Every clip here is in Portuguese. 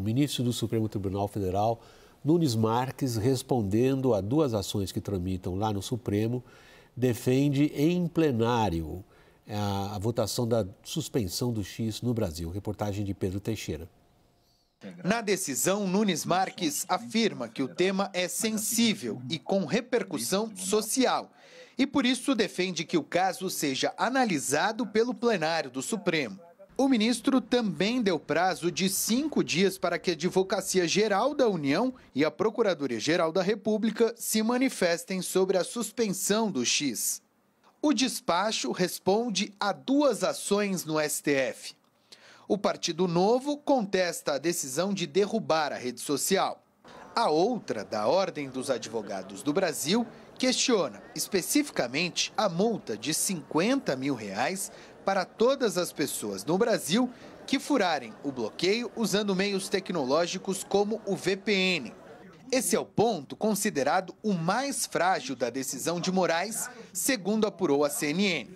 O ministro do Supremo Tribunal Federal, Nunes Marques, respondendo a duas ações que tramitam lá no Supremo, defende em plenário a votação da suspensão do X no Brasil. Reportagem de Pedro Teixeira. Na decisão, Nunes Marques afirma que o tema é sensível e com repercussão social e, por isso, defende que o caso seja analisado pelo plenário do Supremo. O ministro também deu prazo de 5 dias para que a Advocacia Geral da União e a Procuradoria-Geral da República se manifestem sobre a suspensão do X. O despacho responde a duas ações no STF. O Partido Novo contesta a decisão de derrubar a rede social. A outra, da Ordem dos Advogados do Brasil, questiona especificamente a multa de R$50 mil para todas as pessoas no Brasil que furarem o bloqueio usando meios tecnológicos como o VPN. Esse é o ponto considerado o mais frágil da decisão de Moraes, segundo apurou a CNN.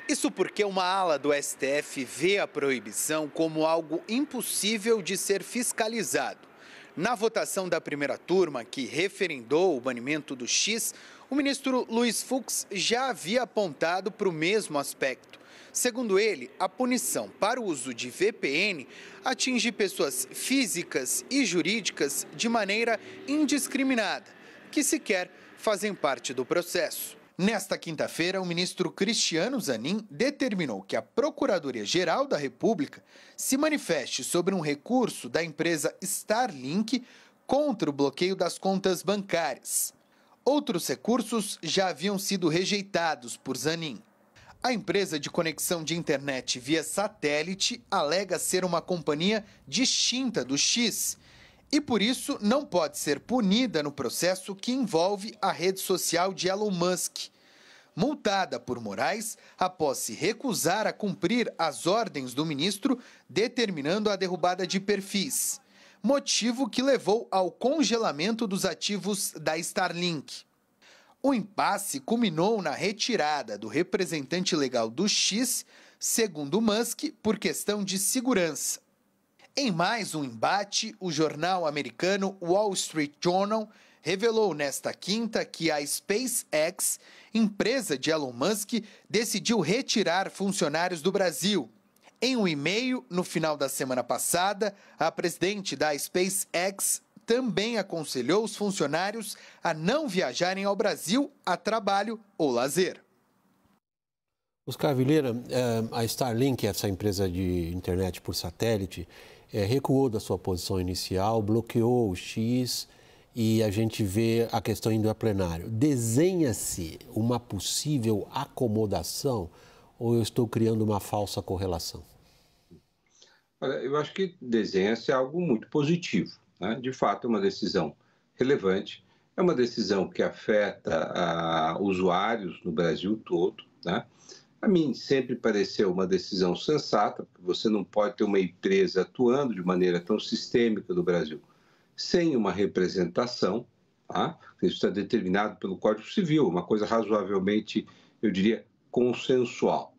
Isso porque uma ala do STF vê a proibição como algo impossível de ser fiscalizado. Na votação da primeira turma, que referendou o banimento do X, o ministro Luiz Fux já havia apontado para o mesmo aspecto. Segundo ele, a punição para o uso de VPN atinge pessoas físicas e jurídicas de maneira indiscriminada, que sequer fazem parte do processo. Nesta quinta-feira, o ministro Cristiano Zanin determinou que a Procuradoria-Geral da República se manifeste sobre um recurso da empresa Starlink contra o bloqueio das contas bancárias. Outros recursos já haviam sido rejeitados por Zanin. A empresa de conexão de internet via satélite alega ser uma companhia distinta do X e, por isso, não pode ser punida no processo que envolve a rede social de Elon Musk. Multada por Moraes após se recusar a cumprir as ordens do ministro determinando a derrubada de perfis, motivo que levou ao congelamento dos ativos da Starlink. O impasse culminou na retirada do representante legal do X, segundo Musk, por questão de segurança. Em mais um embate, o jornal americano Wall Street Journal revelou nesta quinta que a SpaceX, empresa de Elon Musk, decidiu retirar funcionários do Brasil. Em um e-mail, no final da semana passada, a presidente da SpaceX também aconselhou os funcionários a não viajarem ao Brasil a trabalho ou lazer. Oscar Vilhena, a Starlink, essa empresa de internet por satélite, recuou da sua posição inicial, bloqueou o X e a gente vê a questão indo a plenário. Desenha-se uma possível acomodação ou eu estou criando uma falsa correlação? Olha, eu acho que desenha-se algo muito positivo. De fato, é uma decisão relevante, é uma decisão que afeta usuários no Brasil todo. A mim sempre pareceu uma decisão sensata, porque você não pode ter uma empresa atuando de maneira tão sistêmica no Brasil sem uma representação. Isso está determinado pelo Código Civil, uma coisa razoavelmente, eu diria, consensual.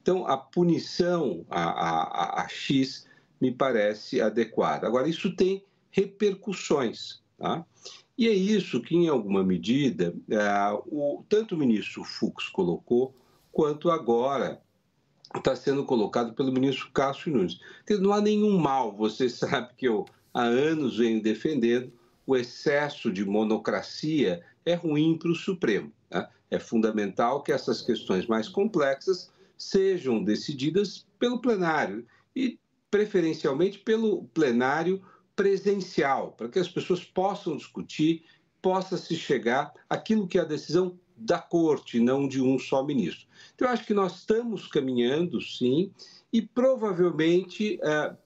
Então, a punição a X me parece adequada. Agora, isso tem repercussões. E é isso que, em alguma medida, tanto o ministro Fux colocou, quanto agora está sendo colocado pelo ministro Cássio Nunes. Não há nenhum mal, você sabe que eu há anos venho defendendo, o excesso de monocracia é ruim para o Supremo. É fundamental que essas questões mais complexas sejam decididas pelo plenário e, preferencialmente, pelo plenário presencial, para que as pessoas possam discutir, possa se chegar àquilo que é a decisão da corte, não de um só ministro. Então, eu acho que nós estamos caminhando, sim, e provavelmente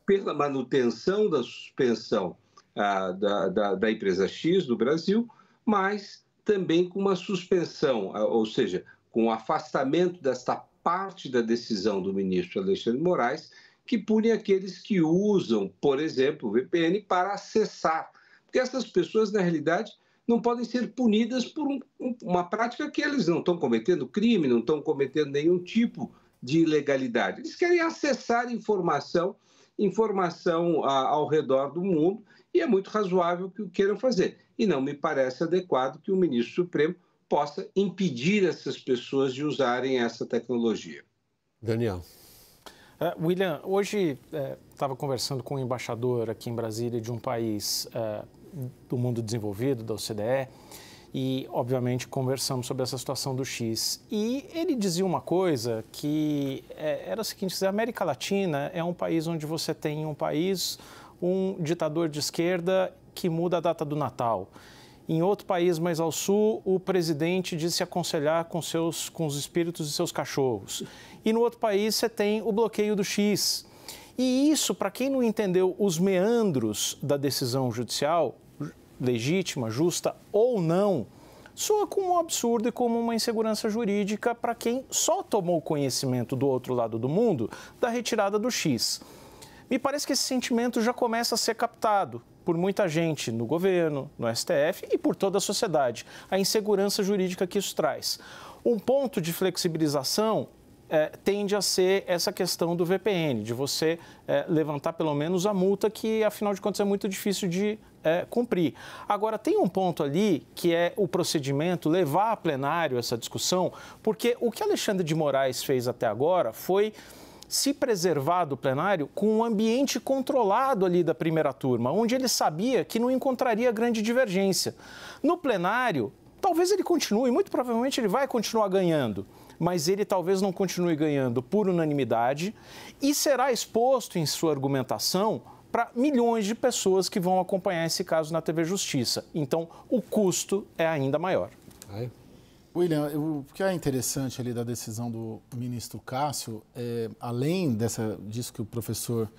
pela manutenção da suspensão da empresa X do Brasil, mas também com uma suspensão, ou seja, com o afastamento desta parte da decisão do ministro Alexandre de Moraes, que pune aqueles que usam, por exemplo, o VPN para acessar. Porque essas pessoas, na realidade, não podem ser punidas por uma prática que eles não estão cometendo crime, não estão cometendo nenhum tipo de ilegalidade. Eles querem acessar informação informação ao redor do mundo, e é muito razoável que o queiram fazer. E não me parece adequado que o ministro Supremo possa impedir essas pessoas de usarem essa tecnologia. Daniel. William, hoje estava conversando com um embaixador aqui em Brasília de um país do mundo desenvolvido, da OCDE, e, obviamente, conversamos sobre essa situação do X. E ele dizia uma coisa que era o seguinte: a América Latina é um país onde você tem um ditador de esquerda que muda a data do Natal. Em outro país mais ao sul, o presidente diz se aconselhar com os espíritos de seus cachorros. E no outro país você tem o bloqueio do X. E isso, para quem não entendeu os meandros da decisão judicial, legítima, justa ou não, soa como um absurdo e como uma insegurança jurídica para quem só tomou conhecimento do outro lado do mundo da retirada do X. Me parece que esse sentimento já começa a ser captado por muita gente no governo, no STF e por toda a sociedade, a insegurança jurídica que isso traz. Um ponto de flexibilização tende a ser essa questão do VPN, de você levantar pelo menos a multa que, afinal de contas, é muito difícil de cumprir. Agora, tem um ponto ali que é o procedimento, levar a plenário essa discussão, porque o que Alexandre de Moraes fez até agora foi se preservar do plenário com um ambiente controlado ali da primeira turma, onde ele sabia que não encontraria grande divergência. No plenário, talvez ele continue, muito provavelmente ele vai continuar ganhando, mas ele talvez não continue ganhando por unanimidade e será exposto em sua argumentação para milhões de pessoas que vão acompanhar esse caso na TV Justiça. Então, o custo é ainda maior. William, o que é interessante ali da decisão do ministro Cássio, além disso que o professor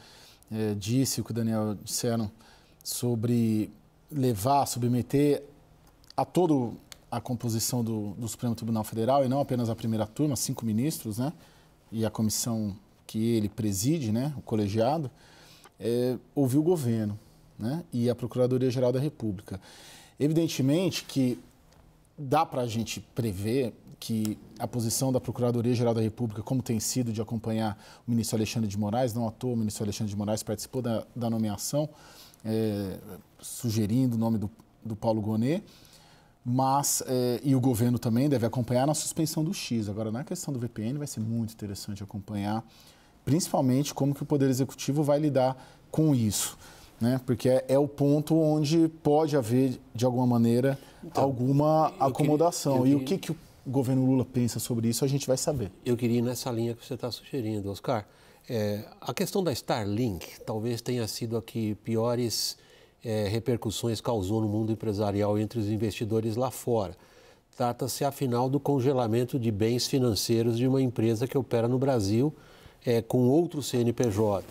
disse, o que o Daniel disseram, sobre submeter a toda a composição do Supremo Tribunal Federal, e não apenas a primeira turma, 5 ministros, né, e a comissão que ele preside, né, o colegiado, ouvir o governo, né, e a Procuradoria-Geral da República. Evidentemente que dá para a gente prever que a posição da Procuradoria-Geral da República, como tem sido de acompanhar o ministro Alexandre de Moraes, não à toa o ministro Alexandre de Moraes participou da nomeação, sugerindo o nome do Paulo Gonet, mas, e o governo também deve acompanhar na suspensão do X. Agora, na questão do VPN, vai ser muito interessante acompanhar, principalmente como que o Poder Executivo vai lidar com isso, né? Porque é o ponto onde pode haver, de alguma maneira, alguma acomodação. E o que o governo Lula pensa sobre isso, a gente vai saber. Eu queria ir nessa linha que você está sugerindo, Oscar. A questão da Starlink talvez tenha sido a que piores repercussões causou no mundo empresarial entre os investidores lá fora. Trata-se, afinal, do congelamento de bens financeiros de uma empresa que opera no Brasil com outro CNPJ.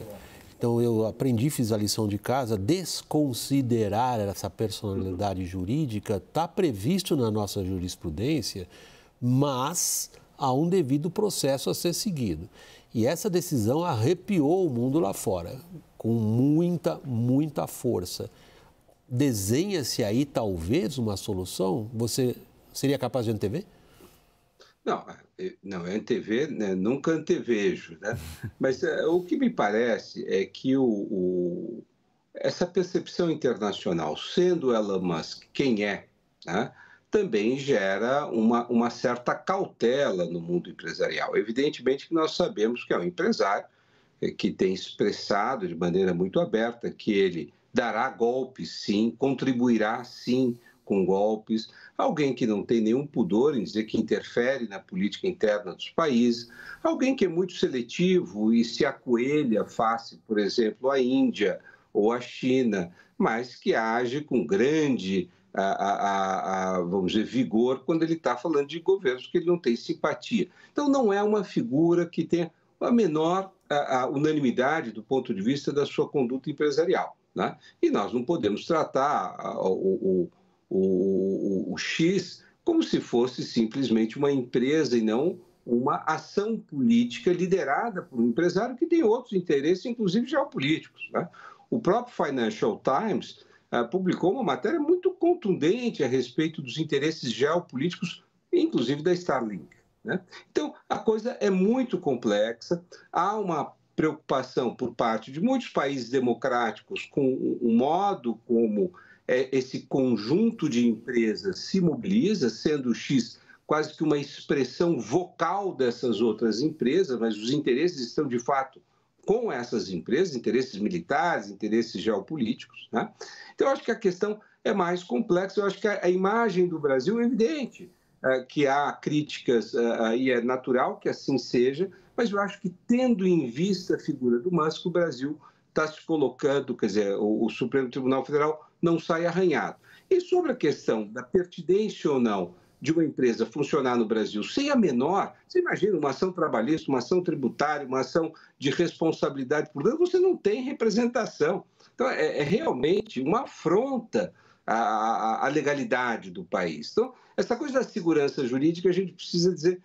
Então, eu aprendi, fiz a lição de casa, desconsiderar essa personalidade jurídica está previsto na nossa jurisprudência, mas há um devido processo a ser seguido. E essa decisão arrepiou o mundo lá fora, com muita, muita força. Desenha-se aí, talvez, uma solução? Você seria capaz de antever? Não, antever, né? Nunca antevejo, né? Mas o que me parece é que essa percepção internacional, sendo Elon Musk quem é, né, também gera uma certa cautela no mundo empresarial. Evidentemente que nós sabemos que é um empresário que tem expressado de maneira muito aberta que ele dará golpes, sim, contribuirá, sim, com golpes, alguém que não tem nenhum pudor em dizer que interfere na política interna dos países, alguém que é muito seletivo e se acoelha face, por exemplo, à Índia ou à China, mas que age com grande, vamos dizer, vigor quando ele está falando de governos que ele não tem simpatia. Então, não é uma figura que tenha a menor unanimidade do ponto de vista da sua conduta empresarial, né? E nós não podemos tratar o X como se fosse simplesmente uma empresa e não uma ação política liderada por um empresário que tem outros interesses, inclusive geopolíticos, né? O próprio Financial Times publicou uma matéria muito contundente a respeito dos interesses geopolíticos, inclusive da Starlink, né? Então, a coisa é muito complexa, há uma preocupação por parte de muitos países democráticos com o modo como esse conjunto de empresas se mobiliza, sendo o X quase que uma expressão vocal dessas outras empresas, mas os interesses estão, de fato, com essas empresas, interesses militares, interesses geopolíticos, né? Então, eu acho que a questão é mais complexa. Eu acho que a imagem do Brasil é evidente, que há críticas, e é natural que assim seja, mas eu acho que, tendo em vista a figura do Musk, o Brasil está se colocando, quer dizer, o Supremo Tribunal Federal não sai arranhado. E sobre a questão da pertinência ou não de uma empresa funcionar no Brasil sem a menor, você imagina uma ação trabalhista, uma ação tributária, uma ação de responsabilidade por dano, você não tem representação. Então, é realmente uma afronta à legalidade do país. Então, essa coisa da segurança jurídica a gente precisa dizer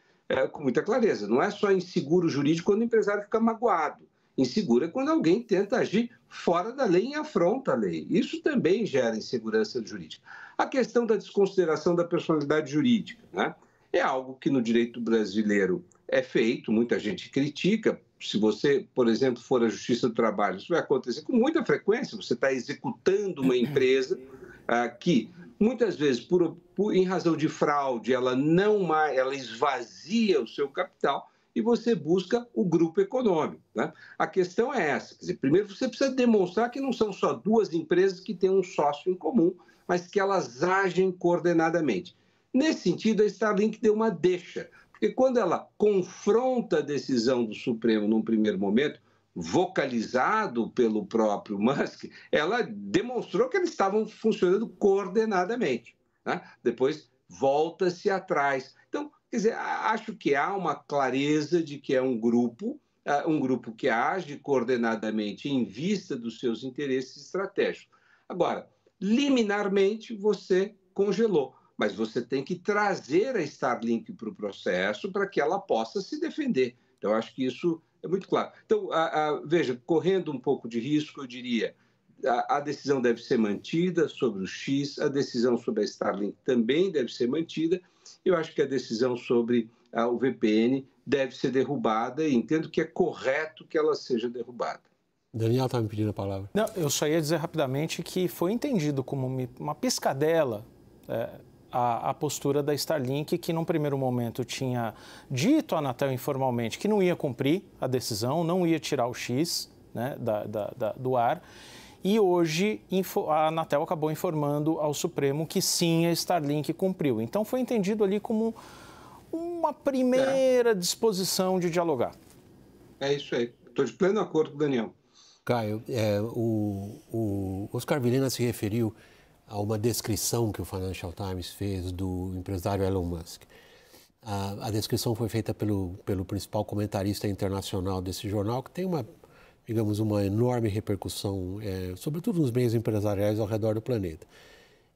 com muita clareza. Não é só inseguro jurídico quando o empresário fica magoado. Inseguro é quando alguém tenta agir fora da lei e afronta a lei. Isso também gera insegurança jurídica. A questão da desconsideração da personalidade jurídica, né? É algo que no direito brasileiro é feito, muita gente critica. Se você, por exemplo, for à Justiça do Trabalho, isso vai acontecer com muita frequência. Você está executando uma empresa que, muitas vezes, em razão de fraude, ela esvazia o seu capital e você busca o grupo econômico, né? A questão é essa. Quer dizer, primeiro, você precisa demonstrar que não são só duas empresas que têm um sócio em comum, mas que elas agem coordenadamente. Nesse sentido, a Starlink deu uma deixa, porque quando ela confronta a decisão do Supremo num primeiro momento, vocalizado pelo próprio Musk, ela demonstrou que eles estavam funcionando coordenadamente, né? Depois volta-se atrás. Então, quer dizer, acho que há uma clareza de que é um grupo que age coordenadamente em vista dos seus interesses estratégicos. Agora, liminarmente, você congelou, mas você tem que trazer a Starlink para o processo para que ela possa se defender. Então, acho que isso é muito claro. Então, veja, correndo um pouco de risco, eu diria, a decisão deve ser mantida sobre o X, a decisão sobre a Starlink também deve ser mantida. Eu acho que a decisão sobre o VPN deve ser derrubada e entendo que é correto que ela seja derrubada. Daniel está me pedindo a palavra. Não, eu só ia dizer rapidamente que foi entendido como uma piscadela a postura da Starlink, que num primeiro momento tinha dito à Anatel informalmente que não ia cumprir a decisão, não ia tirar o X, né, do ar. E hoje a Anatel acabou informando ao Supremo que sim, a Starlink cumpriu. Então foi entendido ali como uma primeira disposição de dialogar. É isso aí. Estou de pleno acordo com o Daniel. Caio, o Oscar Vilhena se referiu a uma descrição que o Financial Times fez do empresário Elon Musk. A descrição foi feita pelo principal comentarista internacional desse jornal, que tem uma enorme repercussão, sobretudo nos meios empresariais ao redor do planeta.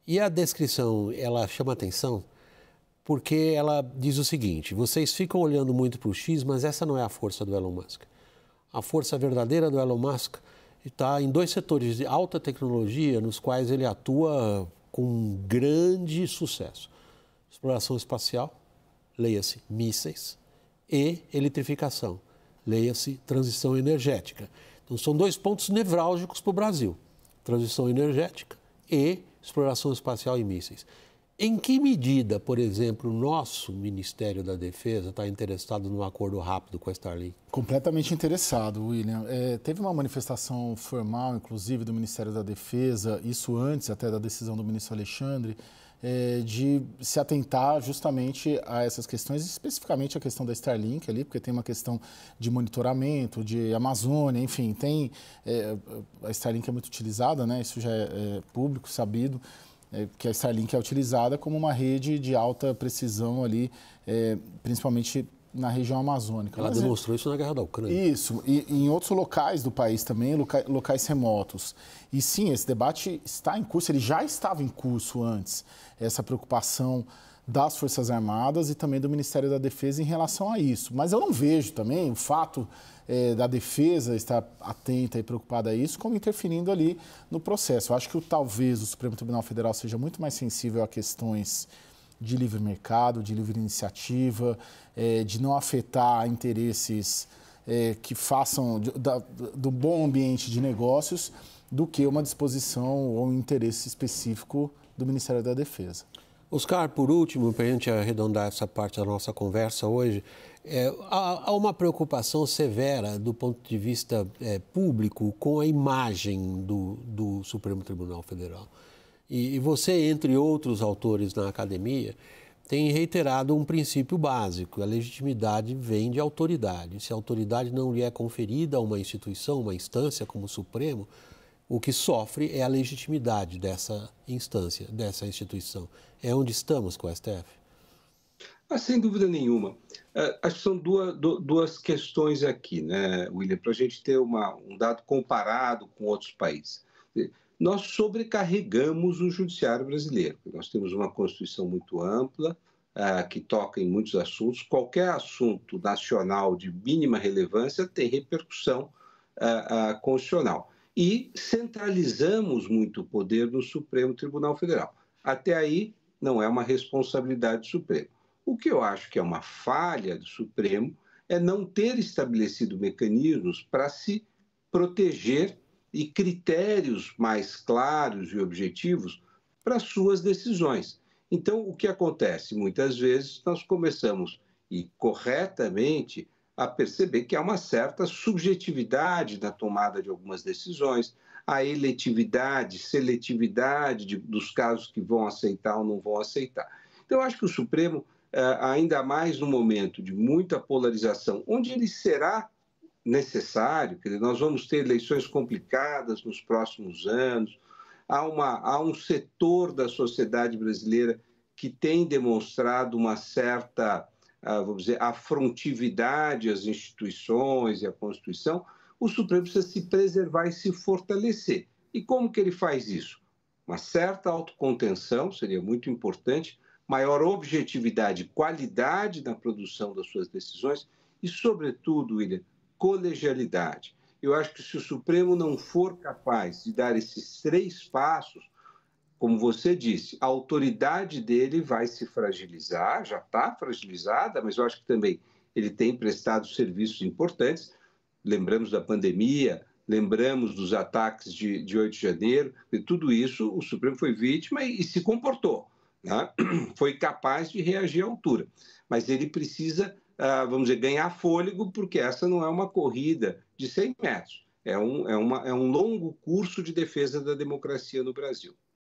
E a descrição, ela chama atenção porque ela diz o seguinte: vocês ficam olhando muito para o X, mas essa não é a força do Elon Musk. A força verdadeira do Elon Musk está em dois setores de alta tecnologia nos quais ele atua com grande sucesso: exploração espacial, leia-se mísseis, e eletrificação, leia-se transição energética. Então, são dois pontos nevrálgicos para o Brasil: transição energética e exploração espacial e mísseis. Em que medida, por exemplo, o nosso Ministério da Defesa está interessado num acordo rápido com a Starlink? Completamente interessado, William. Teve uma manifestação formal, inclusive, do Ministério da Defesa, isso antes até da decisão do ministro Alexandre, de se atentar justamente a essas questões, especificamente a questão da Starlink ali, porque tem uma questão de monitoramento, de Amazônia, enfim, a Starlink é muito utilizada, né? Isso já é público, sabido, que a Starlink é utilizada como uma rede de alta precisão ali, principalmente na região amazônica. Ela demonstrou isso na Guerra da Ucrânia. Isso, e em outros locais do país também, locais remotos. E sim, esse debate está em curso, ele já estava em curso antes, essa preocupação das Forças Armadas e também do Ministério da Defesa em relação a isso. Mas eu não vejo também o fato da Defesa estar atenta e preocupada a isso como interferindo ali no processo. Eu acho que talvez o Supremo Tribunal Federal seja muito mais sensível a questões de livre mercado, de livre iniciativa, de não afetar interesses que façam do bom ambiente de negócios do que uma disposição ou um interesse específico do Ministério da Defesa. Oscar, por último, para a gente arredondar essa parte da nossa conversa hoje, há uma preocupação severa do ponto de vista público com a imagem do Supremo Tribunal Federal. E você, entre outros autores na academia, tem reiterado um princípio básico: a legitimidade vem de autoridade. Se a autoridade não lhe é conferida a uma instituição, uma instância como o Supremo, o que sofre é a legitimidade dessa instância, dessa instituição. É onde estamos com o STF? Sem dúvida nenhuma. Acho que são duas questões aqui, né, William, para a gente ter um dado comparado com outros países. Nós sobrecarregamos o judiciário brasileiro. Nós temos uma Constituição muito ampla, que toca em muitos assuntos. Qualquer assunto nacional de mínima relevância tem repercussão constitucional. E centralizamos muito o poder no Supremo Tribunal Federal. Até aí, não é uma responsabilidade do Supremo. O que eu acho que é uma falha do Supremo é não ter estabelecido mecanismos para se proteger e critérios mais claros e objetivos para suas decisões. Então, o que acontece? Muitas vezes nós começamos, e corretamente, a perceber que há uma certa subjetividade na tomada de algumas decisões, a eletividade, seletividade dos casos que vão aceitar ou não vão aceitar. Então, eu acho que o Supremo, ainda mais num momento de muita polarização, onde ele será necessário, quer dizer, nós vamos ter eleições complicadas nos próximos anos, há um setor da sociedade brasileira que tem demonstrado uma certa, vamos dizer, afrontividade às instituições e à Constituição. O Supremo precisa se preservar e se fortalecer. E como que ele faz isso? Uma certa autocontenção, seria muito importante, maior objetividade e qualidade na produção das suas decisões e, sobretudo, William, colegialidade. Eu acho que se o Supremo não for capaz de dar esses 3 passos, como você disse, a autoridade dele vai se fragilizar, já está fragilizada, mas eu acho que também ele tem prestado serviços importantes. Lembramos da pandemia, lembramos dos ataques de 8 de janeiro, e tudo isso o Supremo foi vítima e se comportou, né? Foi capaz de reagir à altura. Mas ele precisa, vamos dizer, ganhar fôlego, porque essa não é uma corrida de 100 metros, é um longo curso de defesa da democracia no Brasil.